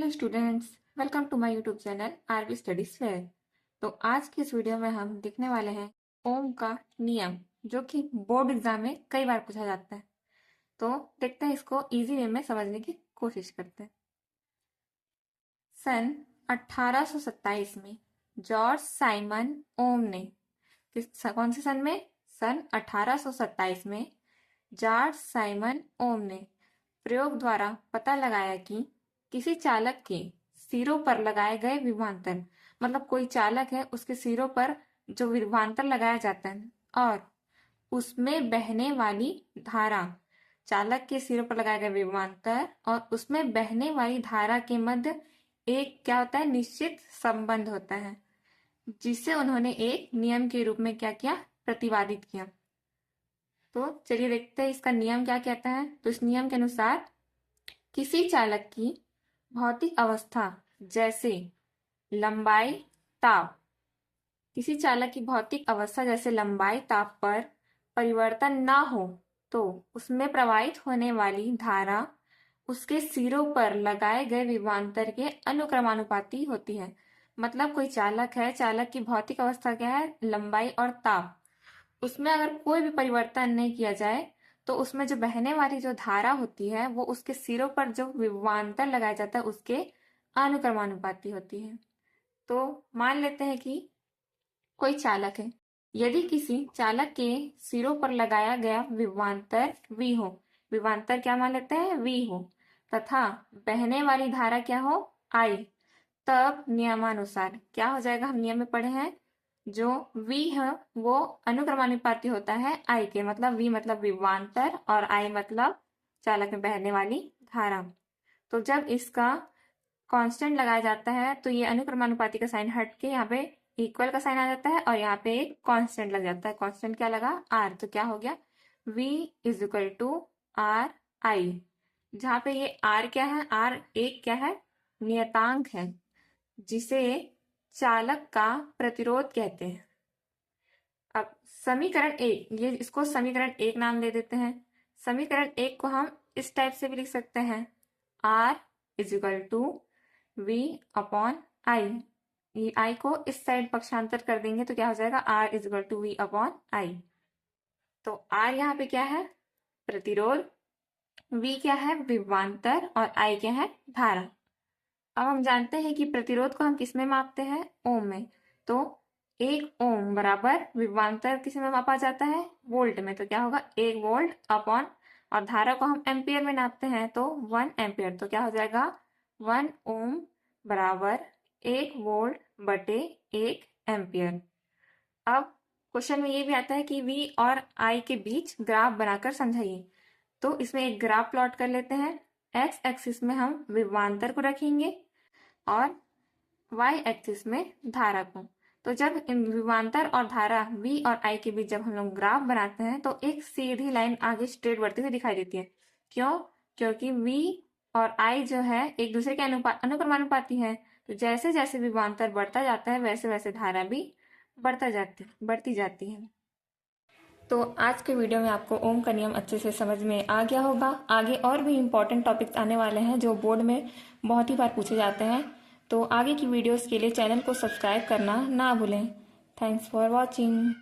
Hello students, welcome to my YouTube channel RV studies fair. तो आज की इस वीडियो में हम देखने वाले हैं ओम का नियम, जो कि बोर्ड एग्जाम में कई बार पूछा जाता है। तो देखते हैं, इसको इजी वे में समझने की कोशिश करते हैं। सन 1827 में जॉर्ज साइमन ओम ने कौन से सन में? सन 1827 में जॉर्ज साइमन ओम ने प्रयोग द्वारा पता लगाया कि किसी चालक के सिरों पर लगाए गए विभवांतर, मतलब कोई चालक है, उसके सिरों पर जो विभवांतर लगाया जाता है और उसमें बहने वाली धारा, चालक के सिरों पर लगाए गए विभवांतर और उसमें बहने वाली धारा के मध्य एक क्या होता है? निश्चित संबंध होता है, जिसे उन्होंने एक नियम के रूप में क्या किया? प्रतिपादित किया। तो चलिए देखते हैं इसका नियम क्या कहता है। तो इस नियम के अनुसार किसी चालक की भौतिक अवस्था जैसे लंबाई, ताप, किसी चालक की भौतिक अवस्था जैसे लंबाई, ताप पर परिवर्तन ना हो तो उसमें प्रवाहित होने वाली धारा उसके सिरों पर लगाए गए विभवांतर के अनुक्रमानुपाती होती है। मतलब कोई चालक है, चालक की भौतिक अवस्था क्या है? लंबाई और ताप। उसमें अगर कोई भी परिवर्तन नहीं किया जाए तो उसमें जो बहने वाली जो धारा होती है वो उसके सिरों पर जो विभवांतर लगाया जाता है उसके अनुक्रमानुपाती होती है। तो मान लेते हैं कि कोई चालक है। यदि किसी चालक के सिरों पर लगाया गया विभवांतर V हो, विभवांतर क्या मान लेते हैं? V हो, तथा बहने वाली धारा क्या हो? I, तब नियमानुसार क्या हो जाएगा? हम नियम में पढ़े हैं, जो V है वो अनुक्रमानुपाती होता है I के। मतलब V मतलब विभवांतर और I मतलब चालक में बहने वाली धारा। तो जब इसका कांस्टेंट लगाया जाता है तो ये अनुक्रमानुपाती का साइन हट के यहाँ पे इक्वल का साइन आ जाता है और यहाँ पे एक कांस्टेंट लग जाता है। कांस्टेंट क्या लगा? R। तो क्या हो गया? V is equal to R I, जहाँ पे ये R क्या है? R एक क्या है? नियतांक है, जिसे चालक का प्रतिरोध कहते हैं। अब समीकरण एक, ये इसको समीकरण एक नाम दे देते हैं। समीकरण एक को हम इस टाइप से भी लिख सकते हैं, R is equal to V upon I. ये I को इस साइड पक्षांतर कर देंगे तो क्या हो जाएगा? R is equal to V upon I. तो R यहाँ पे क्या है? प्रतिरोध, V क्या है? विभवांतर और I क्या है? धारा। अब हम जानते हैं कि प्रतिरोध को हम किस में मापते हैं? ओम में। तो 1 ओम बराबर विभवांतर किस में मापा जाता है? वोल्ट में। तो क्या होगा? 1 वोल्ट अपॉन, और धारा को हम एम्पियर में नापते हैं तो 1 एम्पियर। तो क्या हो जाएगा? 1 ओम बराबर 1 वोल्ट बटे 1 एम्पियर। अब क्वेश्चन में ये भी आता है कि V और I के बीच ग्राफ बनाकर समझाइए। तो इसमें एक ग्राफ प्लॉट कर लेते हैं। एक्स एक्सिस में हम विभवांतर को रखेंगे और y एक्सिस में धारा को। तो जब इन विभवांतर और धारा V और I के बीच जब हम लोग ग्राफ बनाते हैं तो एक सीधी लाइन आगे स्ट्रेट बढ़ती हुई दिखाई देती है। क्यों? क्योंकि V और I जो है एक दूसरे के अनुक्रमानुपाती है। तो जैसे जैसे विभवांतर बढ़ता जाता है वैसे वैसे धारा भी बढ़ती जाती है। तो आज के वीडियो में आपको ओम का नियम अच्छे से समझ में आ गया होगा। आगे और भी इम्पोर्टेंट टॉपिक्स आने वाले हैं जो बोर्ड में बहुत ही बार पूछे जाते हैं। तो आगे की वीडियोस के लिए चैनल को सब्सक्राइब करना ना भूलें। Thanks for watching.